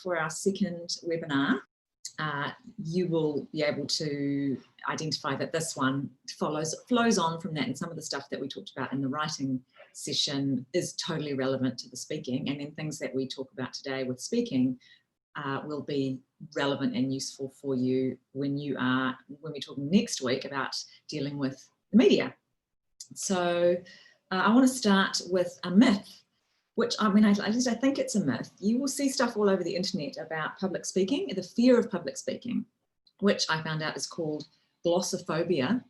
for our second webinar, you will be able to identify that this one flows on from that, and some of the stuff that we talked about in the writing session is totally relevant to the speaking, and then things that we talk about today with speaking will be relevant and useful for you when we're talking next week about dealing with the media. So I want to start with a myth, which I mean, at least I think it's a myth. You will see stuff all over the internet about public speaking, the fear of public speaking, which I found out is called glossophobia,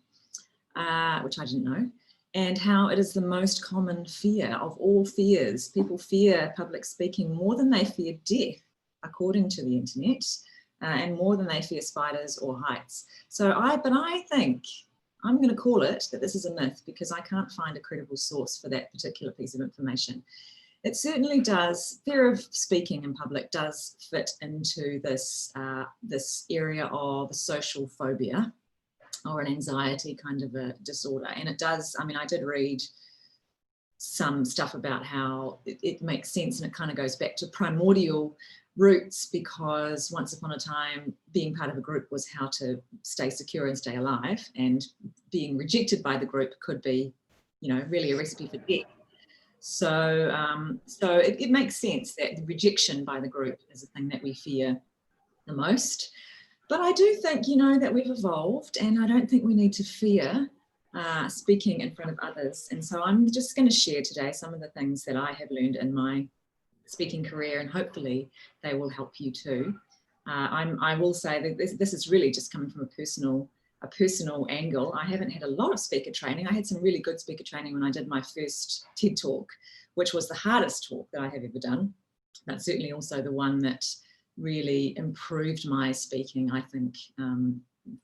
which I didn't know, and how it is the most common fear of all fears. People fear public speaking more than they fear death, according to the internet, and more than they fear spiders or heights. But I think I'm going to call it that this is a myth because I can't find a credible source for that particular piece of information. It certainly does, fear of speaking in public does fit into this, this area of social phobia or an anxiety kind of a disorder. And it does, I mean, I did read some stuff about how it makes sense, and it kind of goes back to primordial roots, because once upon a time being part of a group was how to stay secure and stay alive, and being rejected by the group could be, you know, really a recipe for death. So it makes sense that the rejection by the group is the thing that we fear the most. But I do think, you know, that we've evolved, and I don't think we need to fear speaking in front of others. And so I'm just going to share today some of the things that I have learned in my speaking career, and hopefully they will help you too. I will say that this is really just coming from a personal angle. I haven't had a lot of speaker training. I had some really good speaker training when I did my first TED Talk, which was the hardest talk that I have ever done, but certainly also the one that really improved my speaking, I think,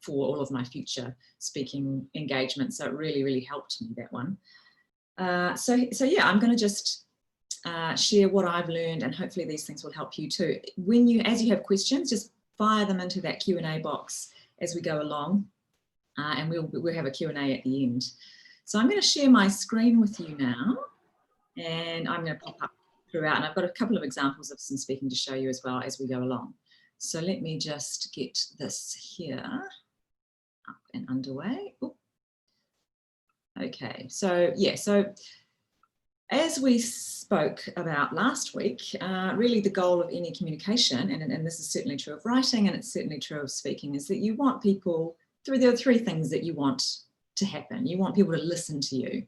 for all of my future speaking engagements. So it really, really helped me, that one. So yeah, I'm going to just share what I've learned, and hopefully these things will help you too. As you have questions, just fire them into that Q&A box as we go along, and we'll have a Q&A at the end. So I'm going to share my screen with you now, and I'm going to pop up throughout, and I've got a couple of examples of some speaking to show you as well as we go along. So let me just get this here up and underway. Ooh. Okay, so yeah, so as we spoke about last week, really the goal of any communication, and this is certainly true of writing, and it's certainly true of speaking, is that you want people, there are three things that you want to happen. You want people to listen to you.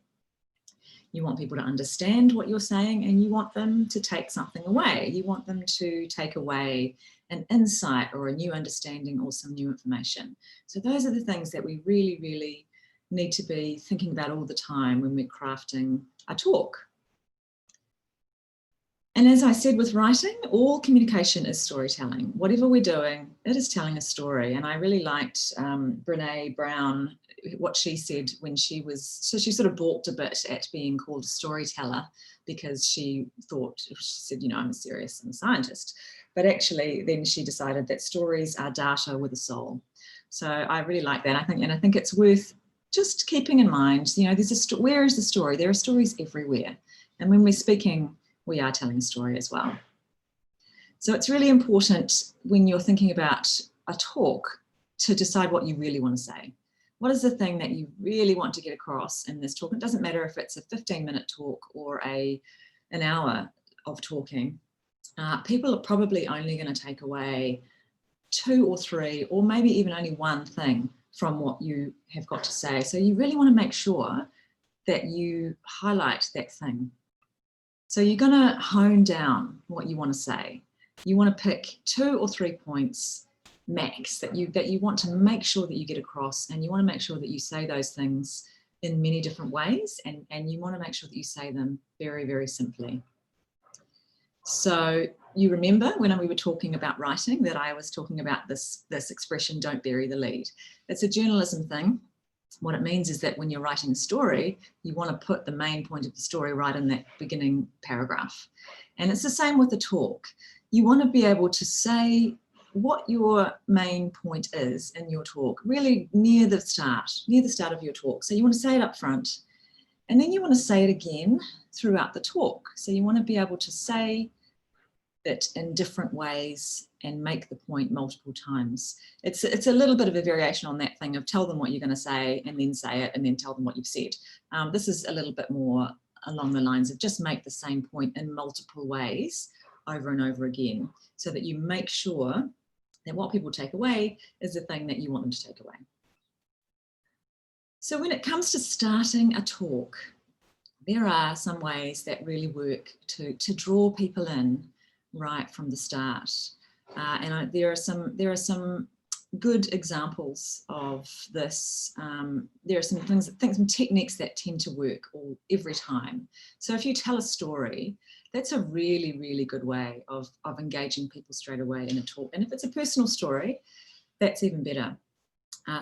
You want people to understand what you're saying, and you want them to take something away. You want them to take away an insight or a new understanding or some new information. So those are the things that we really, really need to be thinking about all the time when we're crafting a talk. And as I said with writing, all communication is storytelling. Whatever we're doing, it is telling a story. And I really liked Brené Brown, what she said when she sort of balked a bit at being called a storyteller, because she said, you know, I'm a scientist. But actually then she decided that stories are data with a soul. So I really like that. I think it's worth just keeping in mind, you know, where is the story? There are stories everywhere. And when we're speaking, we are telling a story as well. So it's really important when you're thinking about a talk to decide what you really want to say. What is the thing that you really want to get across in this talk? It doesn't matter if it's a 15-minute talk or an hour of talking. People are probably only going to take away 2 or 3, or maybe even only one thing from what you have got to say. So you really want to make sure that you highlight that thing. So you're going to hone down what you want to say. You want to pick 2 or 3 points max that you want to make sure that you get across, and you want to make sure that you say those things in many different ways, and you want to make sure that you say them very, very simply. So you remember when we were talking about writing that I was talking about this expression, don't bury the lead. It's a journalism thing. What it means is that when you're writing a story, you want to put the main point of the story right in that beginning paragraph. And it's the same with the talk. You want to be able to say what your main point is in your talk, really near the start of your talk. So you want to say it up front, and then you want to say it again throughout the talk. So you want to be able to say it in different ways and make the point multiple times. It's a little bit of a variation on that thing of tell them what you're going to say it and then tell them what you've said. This is a little bit more along the lines of just make the same point in multiple ways over and over again, so that you make sure that what people take away is the thing that you want them to take away. So when it comes to starting a talk, there are some ways that really work to draw people in right from the start. And there are some good examples of this. There are some some techniques that tend to work every time. So if you tell a story, that's a really, really good way of engaging people straight away in a talk. And if it's a personal story, that's even better.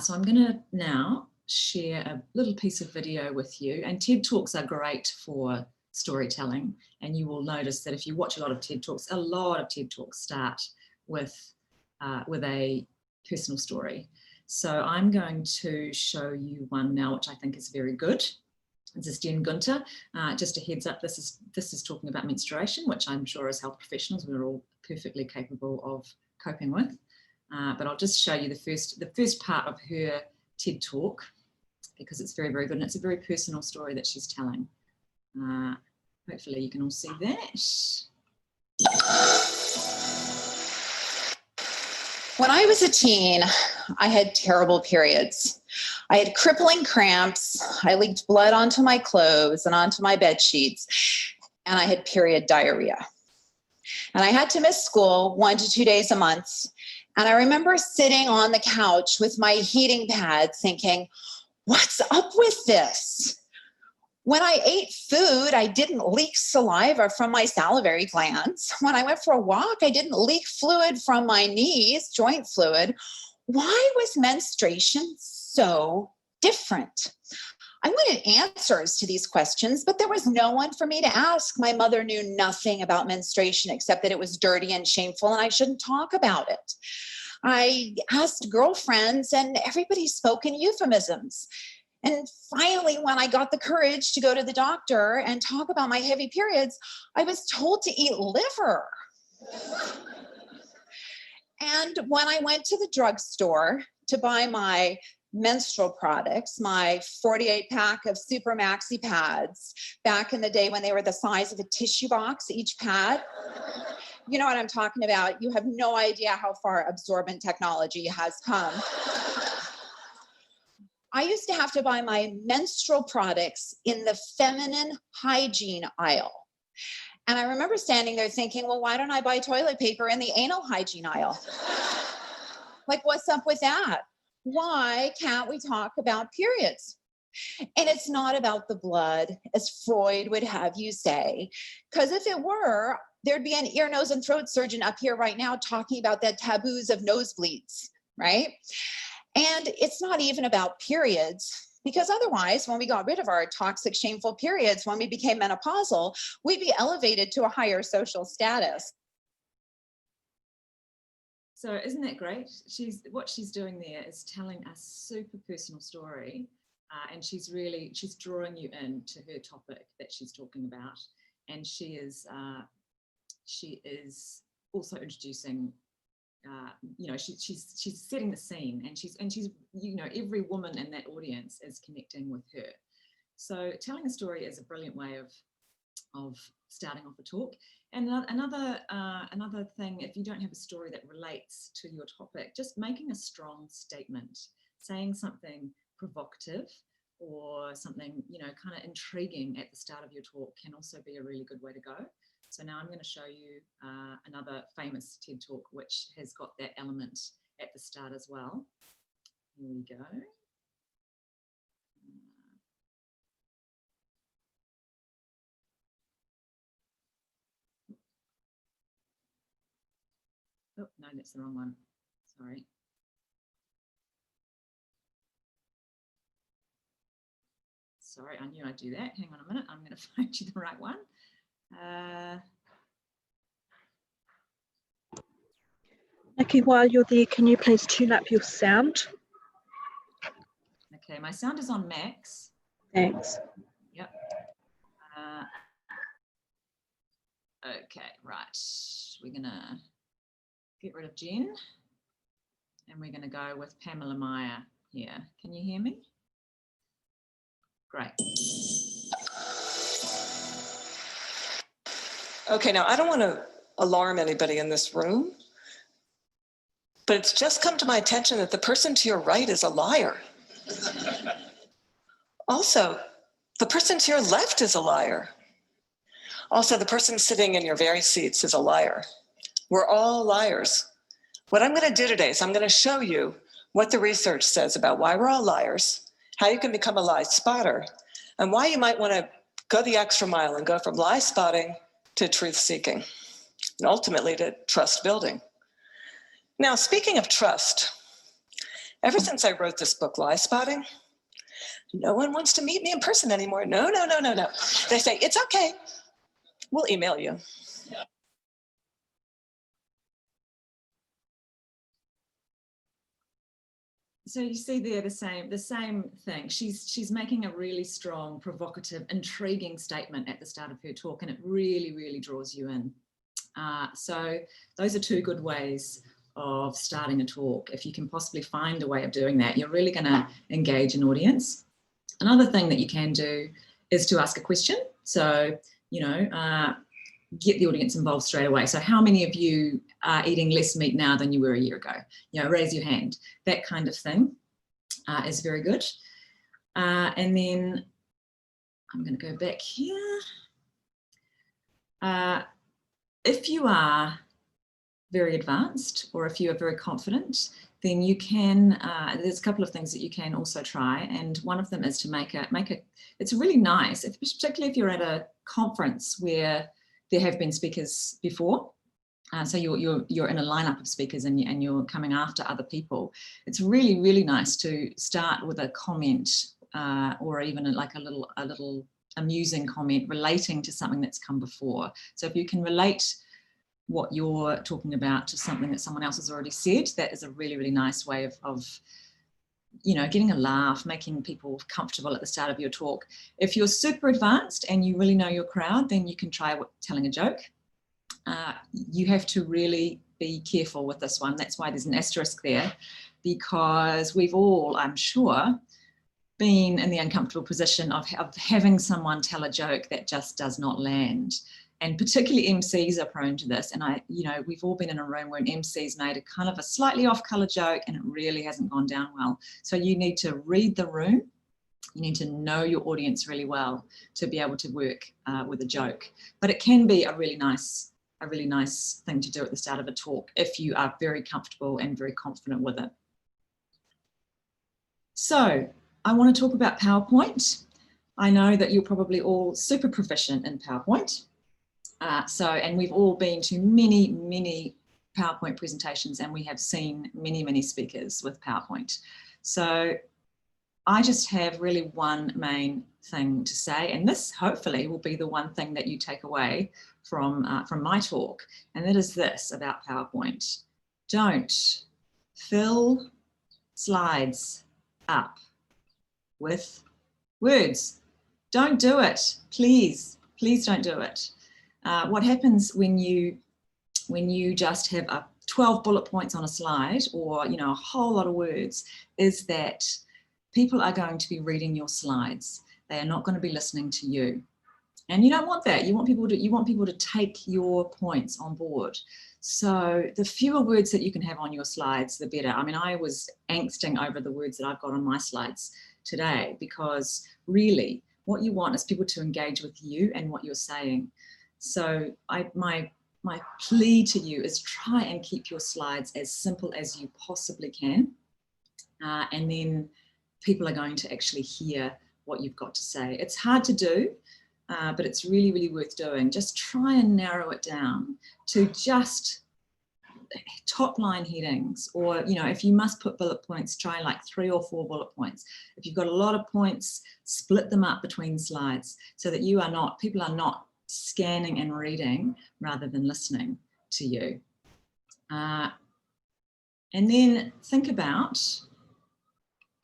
So I'm going to now share a little piece of video with you. And TED Talks are great for storytelling. And you will notice that if you watch a lot of TED Talks, a lot of TED Talks start with a personal story. So I'm going to show you one now, which I think is very good. This is Jen Gunter. Just a heads up, this is talking about menstruation, which I'm sure as health professionals we're all perfectly capable of coping with. But I'll just show you the first part of her TED Talk, because it's very, very good, and it's a very personal story that she's telling. Hopefully you can all see that. When I was a teen, I had terrible periods. I had crippling cramps, I leaked blood onto my clothes and onto my bed sheets, and I had period diarrhea. And I had to miss school 1 to 2 days a month. And I remember sitting on the couch with my heating pad thinking, what's up with this? When I ate food, I didn't leak saliva from my salivary glands. When I went for a walk, I didn't leak fluid from my knees, joint fluid. Why was menstruation so different? I wanted answers to these questions, but there was no one for me to ask. My mother knew nothing about menstruation except that it was dirty and shameful and I shouldn't talk about it. I asked girlfriends and everybody spoke in euphemisms. And finally, when I got the courage to go to the doctor and talk about my heavy periods, I was told to eat liver. And when I went to the drugstore to buy my menstrual products, my 48-pack of Super Maxi pads, back in the day when they were the size of a tissue box, each pad, you know what I'm talking about. You have no idea how far absorbent technology has come. I used to have to buy my menstrual products in the feminine hygiene aisle. And I remember standing there thinking, well, why don't I buy toilet paper in the anal hygiene aisle? Like, what's up with that? Why can't we talk about periods? And it's not about the blood, as Freud would have you say, because if it were, there'd be an ear, nose, and throat surgeon up here right now talking about the taboos of nosebleeds, right? And it's not even about periods, because otherwise, when we got rid of our toxic, shameful periods, when we became menopausal, we'd be elevated to a higher social status. So isn't that great? What she's doing there is telling a super personal story, and she's drawing you into her topic that she's talking about, and she is also introducing. She's setting the scene, and she's every woman in that audience is connecting with her. So telling a story is a brilliant way of starting off a talk. And another thing, if you don't have a story that relates to your topic, just making a strong statement, saying something provocative or something kind of intriguing at the start of your talk can also be a really good way to go. So now I'm going to show you another famous TED Talk, which has got that element at the start as well. Here we go. Oh, no, that's the wrong one. Sorry. Sorry, I knew I'd do that. Hang on a minute. I'm going to find you the right one. Niki, while you're there, can you please tune up your sound? Okay, my sound is on max. Thanks. Yep. Okay, right. we're gonna get rid of Jen and we're gonna go with Pamela Meyer here. Can you hear me? Great. Okay, now I don't want to alarm anybody in this room, but it's just come to my attention that the person to your right is a liar. Also, the person to your left is a liar. Also, the person sitting in your very seats is a liar. We're all liars. What I'm going to do today is I'm going to show you what the research says about why we're all liars, how you can become a lie spotter, and why you might want to go the extra mile and go from lie spotting to truth seeking, and ultimately to trust building. Now, speaking of trust, ever since I wrote this book, Lie Spotting, no one wants to meet me in person anymore. No. They say, it's okay. We'll email you. So you see there the same thing. She's making a really strong, provocative, intriguing statement at the start of her talk, and it really, really draws you in. So those are two good ways of starting a talk. If you can possibly find a way of doing that, you're really going to engage an audience. Another thing that you can do is to ask a question. So, get the audience involved straight away. So how many of you are eating less meat now than you were a year ago? Raise your hand. That kind of thing is very good. And then I'm going to go back here. If you are very advanced, or if you are very confident, then you can, there's a couple of things that you can also try. And one of them is to it's really nice, particularly if you're at a conference where there have been speakers before. So you're in a lineup of speakers and you're coming after other people. It's really, really nice to start with a comment or even like a little amusing comment relating to something that's come before. So if you can relate what you're talking about to something that someone else has already said, that is a really, really nice way of getting a laugh, making people comfortable at the start of your talk. If you're super advanced and you really know your crowd, then you can try telling a joke. You have to really be careful with this one. That's why there's an asterisk there, because we've all, I'm sure, been in the uncomfortable position of having someone tell a joke that just does not land. And particularly MCs are prone to this. And we've all been in a room where an MC's made a kind of a slightly off-color joke and it really hasn't gone down well. So you need to read the room. You need to know your audience really well to be able to work with a joke. But it can be a really nice thing to do at the start of a talk if you are very comfortable and very confident with it. So I want to talk about PowerPoint. I know that you're probably all super proficient in PowerPoint. And we've all been to many, many PowerPoint presentations, and we have seen many, many speakers with PowerPoint. So I just have really one main thing to say, and this hopefully will be the one thing that you take away from my talk, and that is this about PowerPoint. Don't fill slides up with words. Don't do it, please. Please don't do it. What happens when you just have 12 bullet points on a slide, or a whole lot of words, is that people are going to be reading your slides. They are not going to be listening to you, and you don't want that. You want people to take your points on board. So the fewer words that you can have on your slides, the better. I mean, I was angsting over the words that I've got on my slides today, because really what you want is people to engage with you and what you're saying. So my plea to you is try and keep your slides as simple as you possibly can. And then people are going to actually hear what you've got to say. It's hard to do, but it's really, really worth doing. Just try and narrow it down to just top line headings, or, if you must put bullet points, try like 3 or 4 bullet points. If you've got a lot of points, split them up between slides so that people are not scanning and reading rather than listening to you. And then think about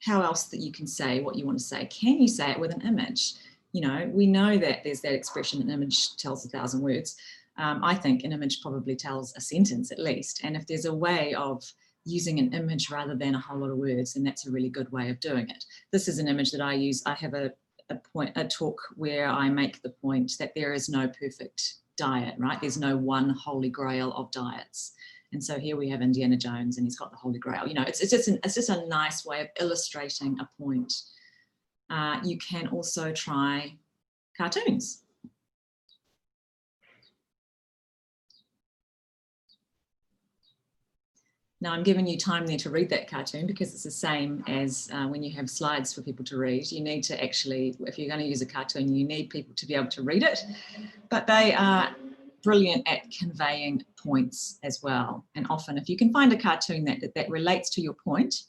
how else that you can say what you want to say. Can you say it with an image? We know that there's that expression, an image tells 1,000 words. I think an image probably tells a sentence at least. And if there's a way of using an image rather than a whole lot of words, then that's a really good way of doing it. This is an image that I use. I have a talk where I make the point that there is no perfect diet, right? There's no one holy grail of diets. And so here we have Indiana Jones and he's got the Holy Grail. You know, it's just a nice way of illustrating a point. You can also try cartoons. Now I'm giving you time there to read that cartoon because it's the same as when you have slides for people to read. You need to actually, if you're going to use a cartoon, you need people to be able to read it, but they are brilliant at conveying points as well. And often if you can find a cartoon that relates to your point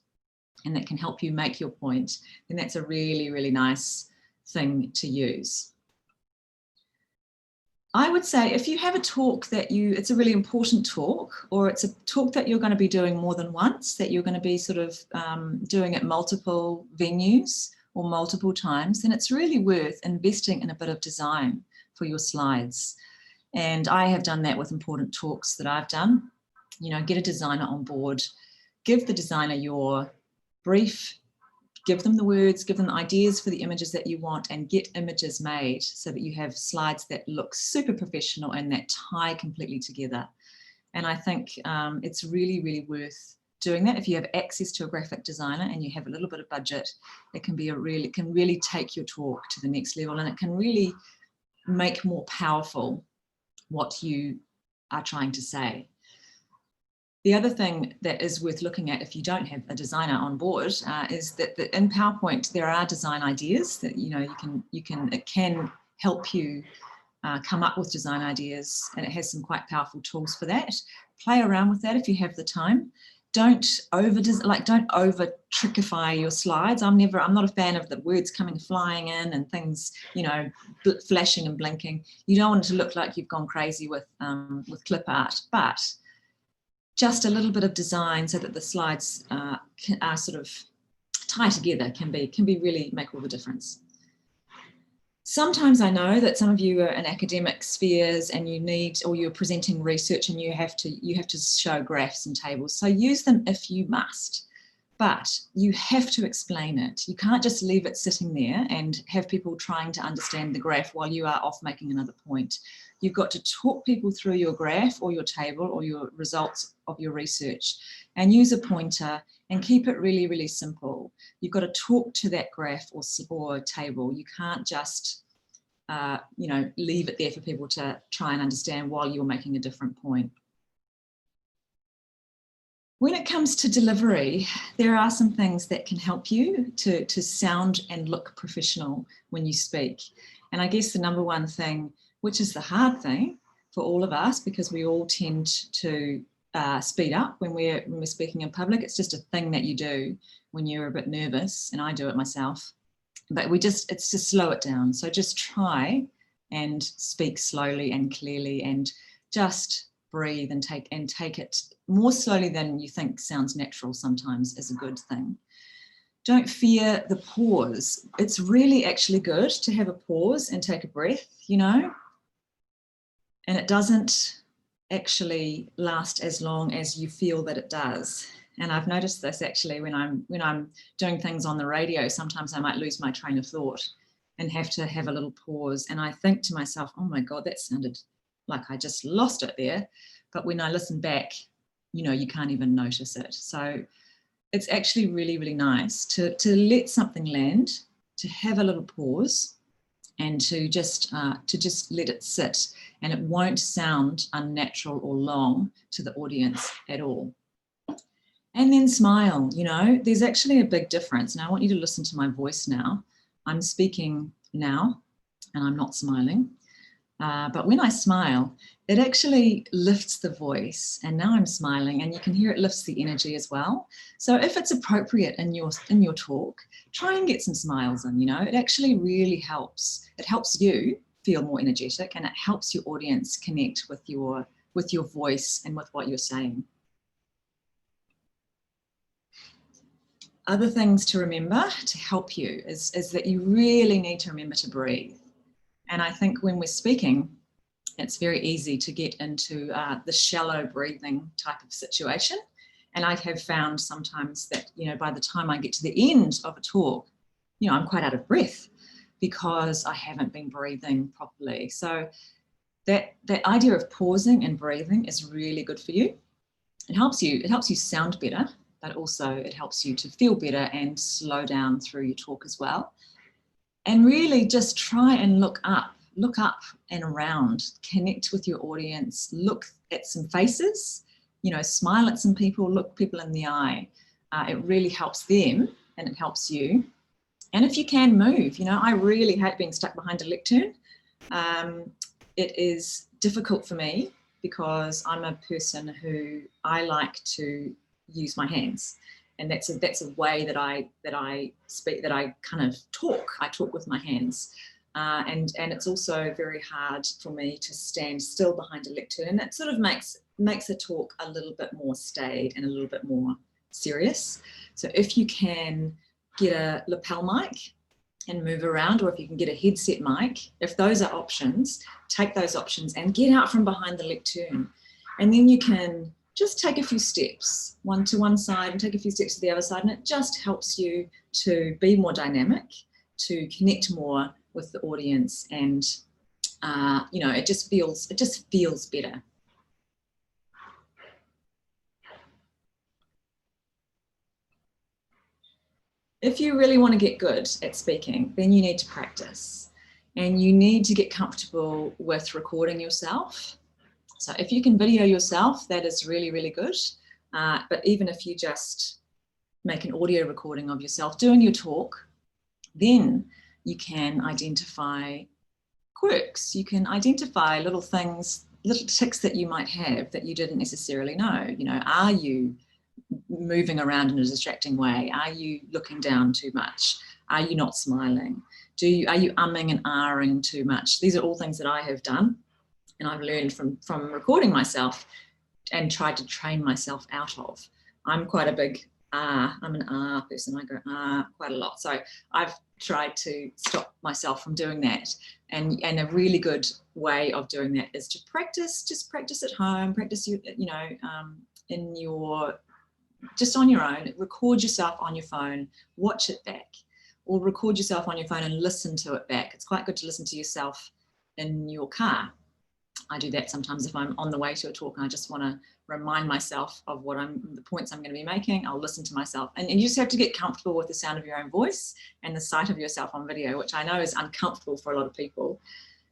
and that can help you make your point, then that's a really, really nice thing to use. I would say if you have a talk that it's a really important talk, or it's a talk that you're going to be doing more than once, that you're going to be sort of doing at multiple venues or multiple times, then it's really worth investing in a bit of design for your slides. And I have done that with important talks that I've done. You know, get a designer on board, give the designer your brief, give them the words, give them the ideas for the images that you want, and get images made so that you have slides that look super professional and that tie completely together. And I think it's really, really worth doing that. If you have access to a graphic designer and you have a little bit of budget, it can really take your talk to the next level, and it can really make more powerful what you are trying to say. The other thing that is worth looking at if you don't have a designer on board is that in PowerPoint there are design ideas that it can help you come up with design ideas, and it has some quite powerful tools for that. Play around with that if you have the time. Don't over trickify your slides. I'm not a fan of the words coming flying in and things, you know, flashing and blinking. You don't want it to look like you've gone crazy with clip art, but just a little bit of design so that the slides are sort of tie together can really make all the difference. Sometimes I know that some of you are in academic spheres and you're presenting research and you have to show graphs and tables. So use them if you must, but you have to explain it. You can't just leave it sitting there and have people trying to understand the graph while you are off making another point. You've got to talk people through your graph or your table or your results of your research, and use a pointer and keep it really, really simple. You've got to talk to that graph or table. You can't just leave it there for people to try and understand while you're making a different point. When it comes to delivery, there are some things that can help you to sound and look professional when you speak. And I guess the number one thing, which is the hard thing for all of us, because we all tend to speed up when we're speaking in public. It's just a thing that you do when you're a bit nervous, and I do it myself. But it's just slow it down. So just try and speak slowly and clearly, and just breathe and take it more slowly than you think sounds natural sometimes is a good thing. Don't fear the pause. It's really actually good to have a pause and take a breath, you know, and it doesn't actually last as long as you feel that it does. And I've noticed this actually when I'm doing things on the radio. Sometimes I might lose my train of thought and have to have a little pause. And I think to myself, oh my God, that sounded like I just lost it there. But when I listen back, you know, you can't even notice it. So it's actually really, really nice to let something land, to have a little pause, and to just let it sit, and it won't sound unnatural or long to the audience at all. And then smile. You know, there's actually a big difference. Now I want you to listen to my voice now. I'm speaking now and I'm not smiling. But when I smile, it actually lifts the voice, and now I'm smiling and you can hear it lifts the energy as well. So if it's appropriate in your talk, try and get some smiles in, you know, it actually really helps. It helps you feel more energetic, and it helps your audience connect with your voice and with what you're saying. Other things to remember to help you is that you really need to remember to breathe. And I think when we're speaking, it's very easy to get into the shallow breathing type of situation. And I have found sometimes that, you know, by the time I get to the end of a talk, you know, I'm quite out of breath because I haven't been breathing properly. So that idea of pausing and breathing is really good for you. It helps you sound better, but also it helps you to feel better and slow down through your talk as well. And really just try and look up and around, connect with your audience, look at some faces, you know, smile at some people, look people in the eye. It really helps them and it helps you. And if you can move, you know, I really hate being stuck behind a lectern. It is difficult for me because I'm a person who I like to use my hands. And that's a way that I speak, that I kind of talk. I talk with my hands. And it's also very hard for me to stand still behind a lectern. And it sort of makes a talk a little bit more staid and a little bit more serious. So if you can get a lapel mic and move around, or if you can get a headset mic, if those are options, take those options and get out from behind the lectern. And then you can just take a few steps, one to one side and take a few steps to the other side. And it just helps you to be more dynamic, to connect more with the audience. And, you know, it just feels better. If you really want to get good at speaking, then you need to practice and you need to get comfortable with recording yourself. So if you can video yourself, that is really, really good. But even if you just make an audio recording of yourself doing your talk, then you can identify quirks. You can identify little things, little tics that you might have that you didn't necessarily know. You know, are you moving around in a distracting way? Are you looking down too much? Are you not smiling? Are you umming and ahhing too much? These are all things that I have done and I've learned from recording myself and tried to train myself out of. I'm quite a big I'm an person. I go quite a lot. So I've tried to stop myself from doing that. And a really good way of doing that is to practice, just practice at home, practice, you know, in your, just on your own, record yourself on your phone, watch it back, or record yourself on your phone and listen to it back. It's quite good to listen to yourself in your car. I do that sometimes if I'm on the way to a talk and I just want to remind myself of the points I'm going to be making. I'll listen to myself. And you just have to get comfortable with the sound of your own voice and the sight of yourself on video, which I know is uncomfortable for a lot of people,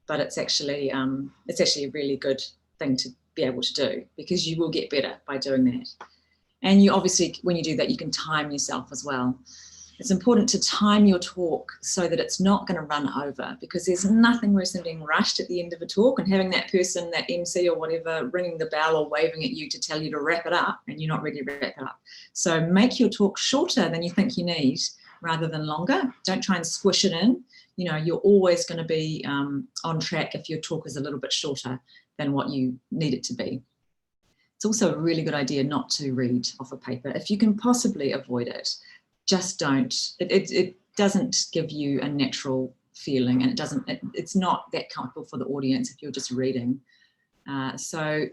but it's actually a really good thing to be able to do, because you will get better by doing that. And you obviously, when you do that, you can time yourself as well. It's important to time your talk so that it's not going to run over, because there's nothing worse than being rushed at the end of a talk and having that person, that MC or whatever, ringing the bell or waving at you to tell you to wrap it up and you're not ready to wrap it up. So make your talk shorter than you think you need rather than longer. Don't try and squish it in. You know, you're always going to be on track if your talk is a little bit shorter than what you need it to be. It's also a really good idea not to read off a paper. If you can possibly avoid it, just don't. It doesn't give you a natural feeling, and it's not that comfortable for the audience if you're just reading. So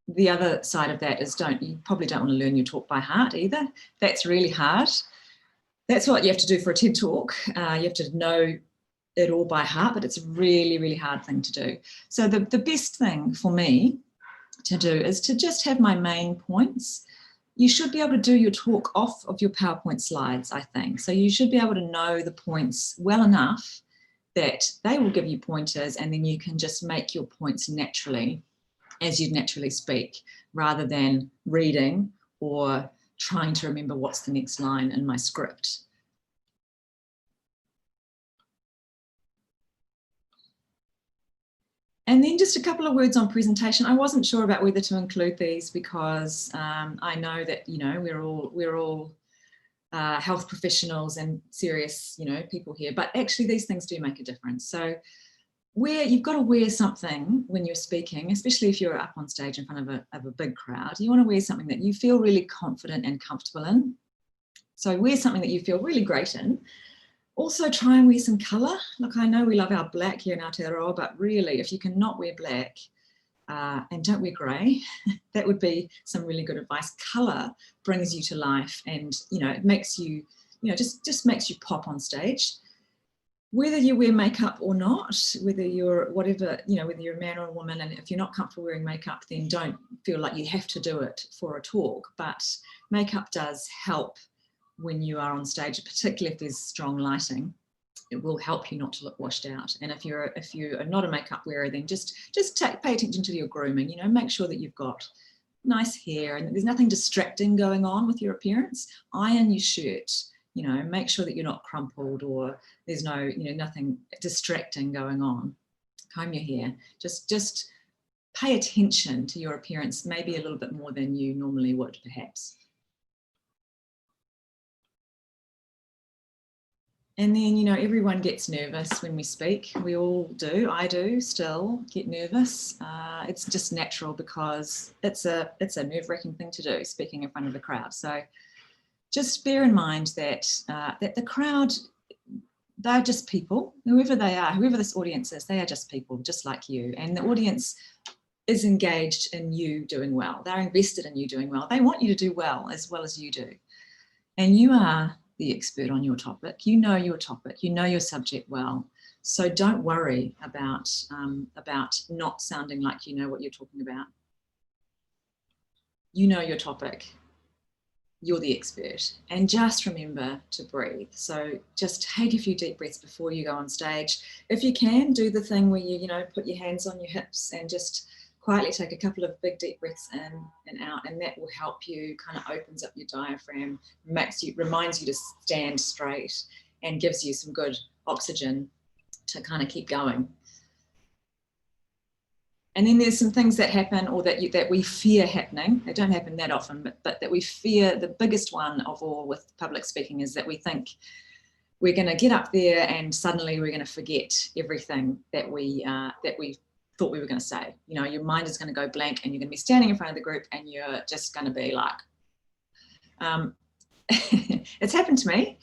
the other side of that is you probably don't want to learn your talk by heart either. That's really hard. That's what you have to do for a TED talk. You have to know it all by heart, but it's a really, really hard thing to do. So the best thing for me to do is to just have my main points. You should be able to do your talk off of your PowerPoint slides, I think. So you should be able to know the points well enough that they will give you pointers, and then you can just make your points naturally as you'd naturally speak, rather than reading or trying to remember what's the next line in my script. And then just a couple of words on presentation. I wasn't sure about whether to include these because I know that, you know, we're all health professionals and serious, you know, people here, but actually these things do make a difference. So you've got to wear something when you're speaking, especially if you're up on stage in front of a big crowd. You want to wear something that you feel really confident and comfortable in. So wear something that you feel really great in. Also try and wear some colour. Look, I know we love our black here in Aotearoa, but really, if you cannot wear black and don't wear grey, that would be some really good advice. Colour brings you to life, and it makes you, just makes you pop on stage. Whether you wear makeup or not, whether you're whatever, whether you're a man or a woman, and if you're not comfortable wearing makeup, then don't feel like you have to do it for a talk. But makeup does help when you are on stage, particularly if there's strong lighting. It will help you not to look washed out. And if you are not a makeup wearer, then just pay attention to your grooming. Make sure that you've got nice hair and there's nothing distracting going on with your appearance. Iron your shirt. Make sure that you're not crumpled or there's no, nothing distracting going on. Comb your hair. Just pay attention to your appearance, maybe a little bit more than you normally would, perhaps. And then, everyone gets nervous when we speak. We all do. I do still get nervous. It's just natural because it's a nerve-wracking thing to do, speaking in front of the crowd. So just bear in mind that that the crowd, they're just people, whoever they are, whoever this audience is, they are just people, just like you. And the audience is engaged in you doing well. They're invested in you doing well. They want you to do well as you do. And you are the expert on your topic. You know your topic, you know your subject well. So don't worry about not sounding like you know what you're talking about. You know your topic. You're the expert. And just remember to breathe. So just take a few deep breaths before you go on stage. If you can, do the thing where you put your hands on your hips and just quietly take a couple of big deep breaths in and out, and that will help you, kind of opens up your diaphragm, reminds you to stand straight and gives you some good oxygen to kind of keep going. And then there's some things that happen or that we fear happening. They don't happen that often, but that we fear. The biggest one of all with public speaking is that we think we're going to get up there and suddenly we're going to forget everything that we thought we were going to say. Your mind is going to go blank and you're going to be standing in front of the group and you're just going to be like, it's happened to me,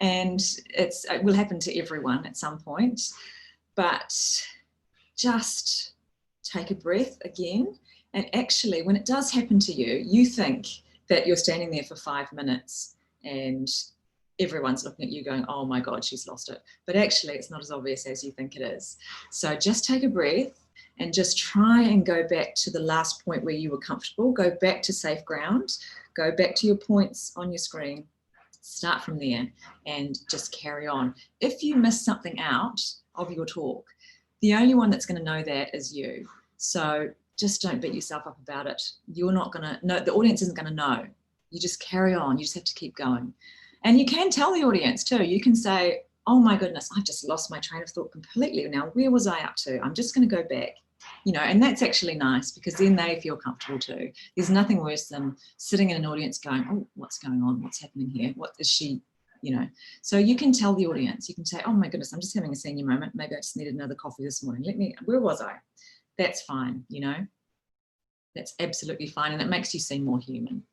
and it will happen to everyone at some point. But just take a breath again. And actually, when it does happen to you, you think that you're standing there for 5 minutes and everyone's looking at you going, oh my God, she's lost it. But actually, it's not as obvious as you think it is. So just take a breath and just try and go back to the last point where you were comfortable. Go back to safe ground. Go back to your points on your screen. Start from there and just carry on. If you miss something out of your talk, the only one that's going to know that is you. So just don't beat yourself up about it. You're not going to know, the audience isn't going to know. You just carry on. You just have to keep going. And you can tell the audience too. You can say, oh my goodness, I've just lost my train of thought completely. Now, where was I up to? I'm just going to go back. And that's actually nice because then they feel comfortable too. There's nothing worse than sitting in an audience going, oh, what's going on? What's happening here? What is she, So you can tell the audience, you can say, oh my goodness, I'm just having a senior moment. Maybe I just needed another coffee this morning. Where was I? That's fine, That's absolutely fine. And it makes you seem more human.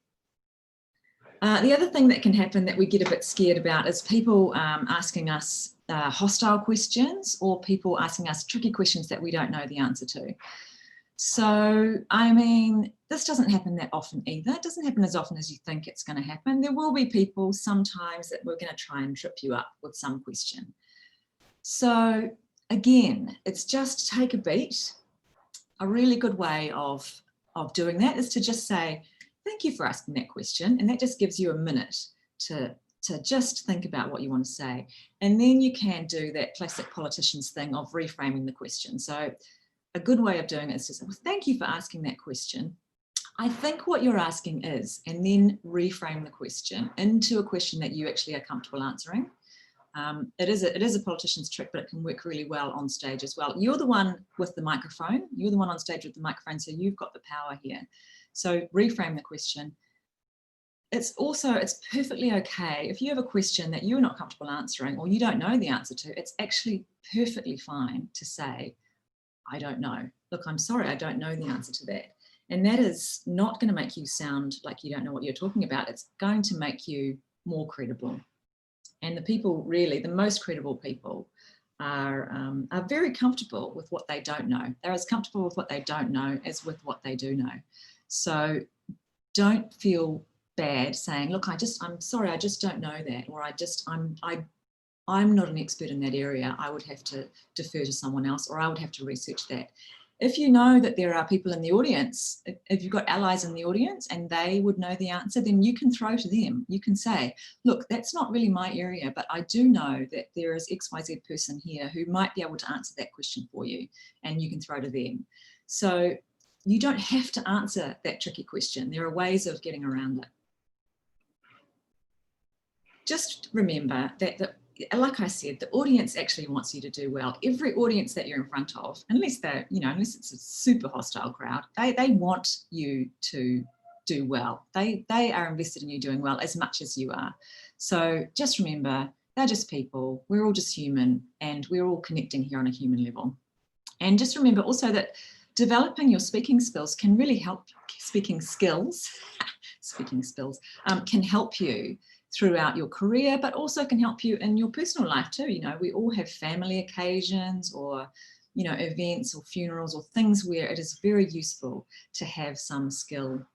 The other thing that can happen that we get a bit scared about is people asking us hostile questions or people asking us tricky questions that we don't know the answer to. So, this doesn't happen that often either. It doesn't happen as often as you think it's going to happen. There will be people sometimes that we're going to try and trip you up with some question. So again, it's just take a beat. A really good way of doing that is to just say, thank you for asking that question. And that just gives you a minute to just think about what you want to say. And then you can do that classic politicians thing of reframing the question. So a good way of doing it is to say, well, thank you for asking that question. I think what you're asking is, and then reframe the question into a question that you actually are comfortable answering. It is a politician's trick, but it can work really well on stage as well. You're the one with the microphone. You're the one on stage with the microphone, so you've got the power here. So reframe the question. It's perfectly okay if you have a question that you're not comfortable answering or you don't know the answer to. It's actually perfectly fine to say, I don't know. Look, I'm sorry, I don't know the answer to that. And that is not going to make you sound like you don't know what you're talking about. It's going to make you more credible. And the people, really, the most credible people are very comfortable with what they don't know. They're as comfortable with what they don't know as with what they do know. So don't feel bad saying, look, I'm sorry, I just don't know that, or I'm not an expert in that area. I would have to defer to someone else, or I would have to research that. If you know that there are people in the audience, if you've got allies in the audience and they would know the answer, then you can throw to them. You can say, look, that's not really my area, but I do know that there is XYZ person here who might be able to answer that question for you, and you can throw to them. So you don't have to answer that tricky question. There are ways of getting around it. Just remember that like I said, the audience actually wants you to do well. Every audience that you're in front of, unless they're, unless it's a super hostile crowd, they want you to do well. They are invested in you doing well as much as you are. So just remember, they're just people. We're all just human, and we're all connecting here on a human level. And just remember also that developing your speaking skills can really help. Speaking skills can help you throughout your career, but also can help you in your personal life too. We all have family occasions, or events or funerals or things where it is very useful to have some skill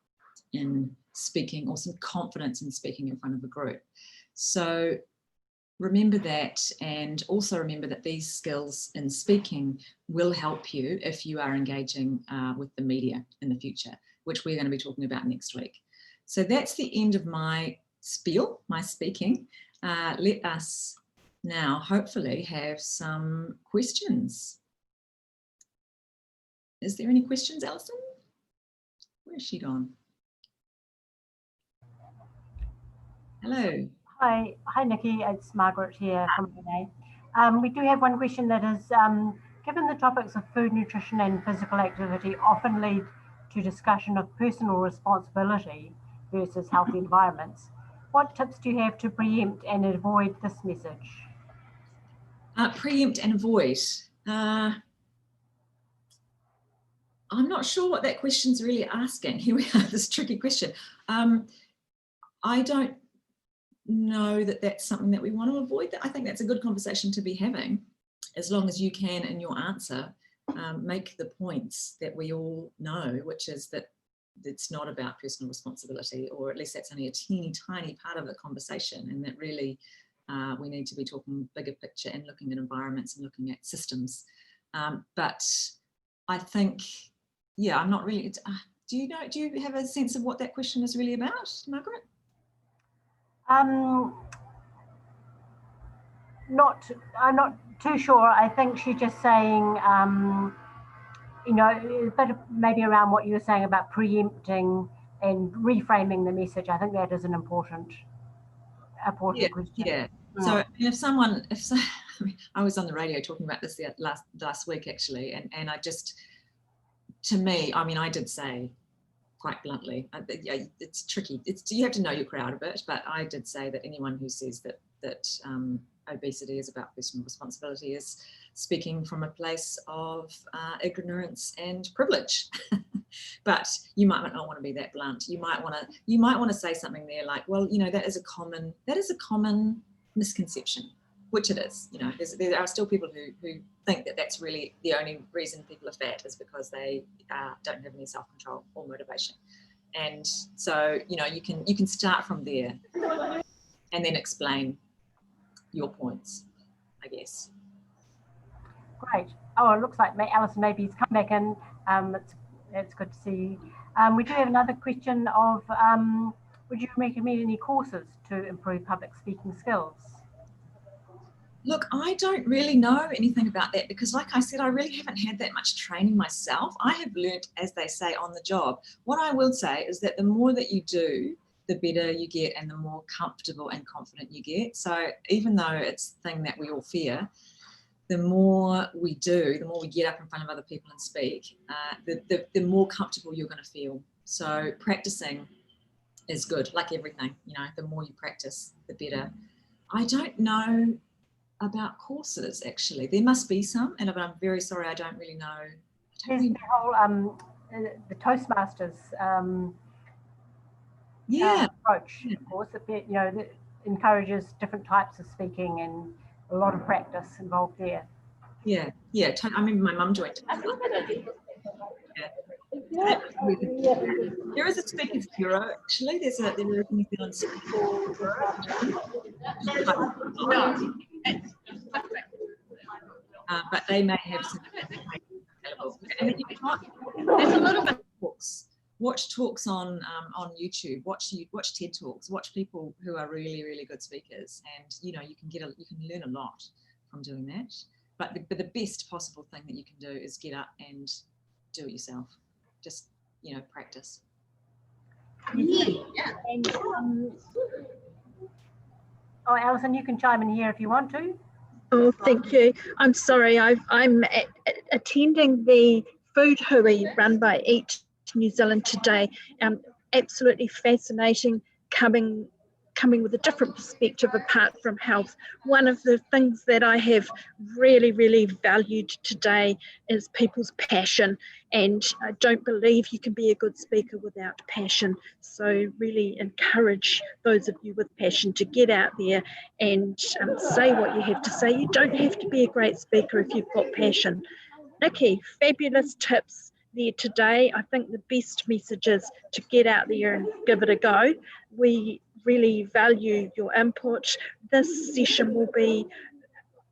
in speaking, or some confidence in speaking in front of a group. So remember that, and also remember that these skills in speaking will help you if you are engaging with the media in the future, which we're going to be talking about next week. So that's the end of my spiel, my speaking. Let us now hopefully have some questions. Is there any questions, Alison? Where's she gone? Hello. Hi, Niki. It's Margaret here from Renee. We do have one question that is, given the topics of food, nutrition and physical activity often lead to discussion of personal responsibility versus healthy environments, what tips do you have to preempt and avoid this message? Preempt and avoid. I'm not sure what that question's really asking. Here we are, this tricky question. I don't know that that's something that we want to avoid. I think that's a good conversation to be having, as long as you can, in your answer, make the points that we all know, which is that it's not about personal responsibility, or at least that's only a teeny tiny part of the conversation, and that really we need to be talking bigger picture and looking at environments and looking at systems. But I think, yeah, I'm not really, do you have a sense of what that question is really about, Margaret? I'm not too sure. I think she's just saying, a bit of maybe around what you were saying about preempting and reframing the message. I think that is an important question. Yeah. So I was on the radio talking about this last week actually, and I just, to me, I did say quite bluntly, it's tricky. You have to know your crowd a bit, but I did say that anyone who says that obesity is about personal responsibility is speaking from a place of ignorance and privilege. But you might not want to be that blunt. You might want to say something there like, well, that is a common misconception, which it is. There are still people who think that that's really the only reason people are fat is because they don't have any self-control or motivation. And so you can start from there and then explain your points, I guess. Great. Oh, it looks like Alison maybe has come back in. It's good to see you. We do have another question of, would you recommend any courses to improve public speaking skills? Look, I don't really know anything about that because, like I said, I really haven't had that much training myself. I have learnt, as they say, on the job. What I will say is that the more that you do, the better you get and the more comfortable and confident you get. So even though it's a thing that we all fear, the more we do, the more we get up in front of other people and speak, the more comfortable you're going to feel. So practicing is good, like everything. The more you practice, the better. I don't know about courses, actually. There must be some, but I'm very sorry, I don't really know. There's the whole the Toastmasters approach, of course. encourages different types of speaking and a lot of practice involved there. Yeah, yeah. I remember my mum joined. Yeah. There is a speakers bureau actually. There is a New Zealand speakers bureau. But they may have some available. And then there's a little bit of talks. Watch talks on YouTube. Watch TED Talks. Watch people who are really, really good speakers, and you can learn a lot from doing that. But the best possible thing that you can do is get up and do it yourself. Just practice. Yeah. And, Alison, you can chime in here if you want to. Oh, thank you. I'm sorry. I'm attending the food hui run by Eat New Zealand today. Absolutely fascinating, coming with a different perspective apart from health. One of the things that I have really, really valued today is people's passion, and I don't believe you can be a good speaker without passion. So really encourage those of you with passion to get out there and say what you have to say. You don't have to be a great speaker if you've got passion. Niki, fabulous tips there today. I think the best message is to get out there and give it a go. We really value your input. This session will be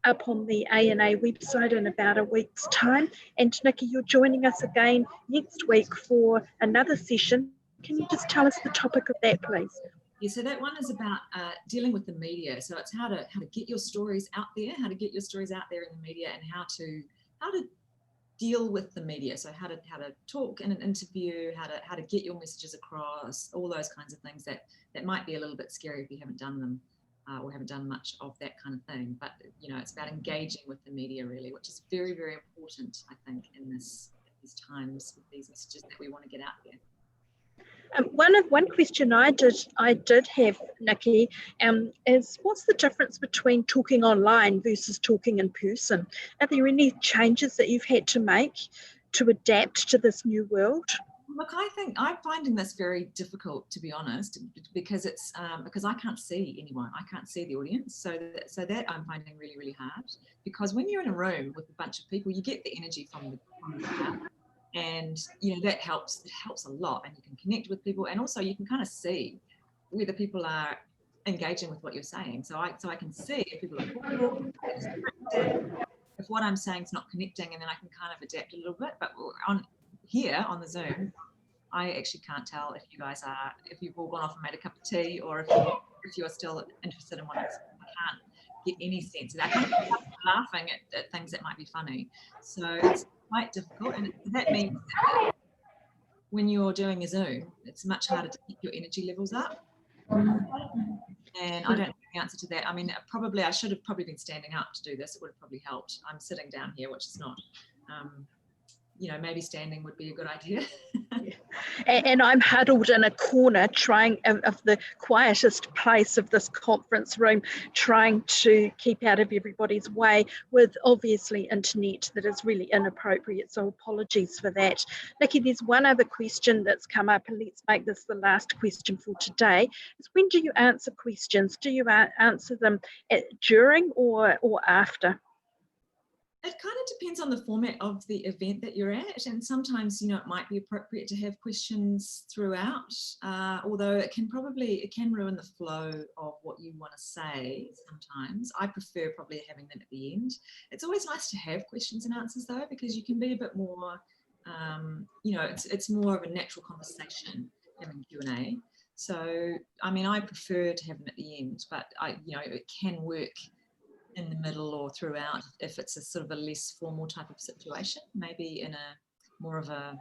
up on the ANA website in about a week's time. And Niki, you're joining us again next week for another session. Can you just tell us the topic of that, please? Yeah, so that one is about dealing with the media. So it's how to get your stories out there, in the media, and how to deal with the media. So how to talk in an interview, how to get your messages across, all those kinds of things that might be a little bit scary if you haven't done them or haven't done much of that kind of thing. But it's about engaging with the media really, which is very, very important, I think, in these times with these messages that we want to get out there. One question I did have, Niki, is what's the difference between talking online versus talking in person? Are there any changes that you've had to make to adapt to this new world? Look, I think I'm finding this very difficult, to be honest, because it's because I can't see anyone. I can't see the audience. So that I'm finding really, really hard, because when you're in a room with a bunch of people, you get the energy from the crowd. And that helps. It helps a lot, and you can connect with people, and also you can kind of see whether people are engaging with what you're saying. So I can see if people are if what I'm saying is not connecting, and then I can kind of adapt a little bit. But on the Zoom, I actually can't tell if you've all gone off and made a cup of tea, or if you're still interested in what I'm saying. I can't get any sense of that. I kind of laughing at things that might be funny. So it's quite difficult, and that means that when you're doing a Zoom, it's much harder to keep your energy levels up. And I don't know the answer to that. I mean, I should have probably been standing up to do this. It would have probably helped. I'm sitting down here, which is not. Maybe standing would be a good idea. And I'm huddled in a corner of the quietest place of this conference room, trying to keep out of everybody's way with obviously internet that is really inappropriate. So apologies for that. Niki, there's one other question that's come up, and let's make this the last question for today. Is when do you answer questions? Do you answer them during or after? It kind of depends on the format of the event that you're at, and sometimes it might be appropriate to have questions throughout, although it can ruin the flow of what you want to say sometimes. I prefer probably having them at the end. It's always nice to have questions and answers though, because you can be a bit more it's more of a natural conversation having Q&A. So I mean, I prefer to have them at the end, but it can work in the middle or throughout if it's a sort of a less formal type of situation, maybe in a more of a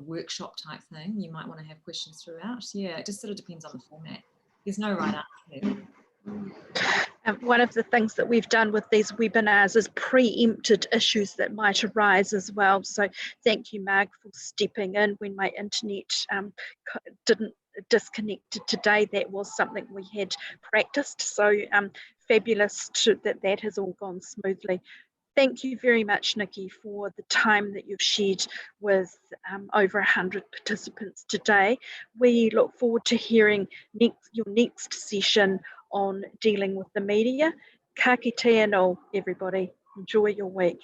workshop type thing. You might want to have questions throughout. Yeah, it just sort of depends on the format. There's no right answer there. One of the things that we've done with these webinars is preempted issues that might arise as well. So thank you, Marg, for stepping in when my internet didn't disconnected today. That was something we had practiced. So fabulous that has all gone smoothly. thank you very much, Niki, for the time that you've shared with over 100 participants today. We look forward to hearing your next session on dealing with the media. Ka kite anō, everybody. Enjoy your week.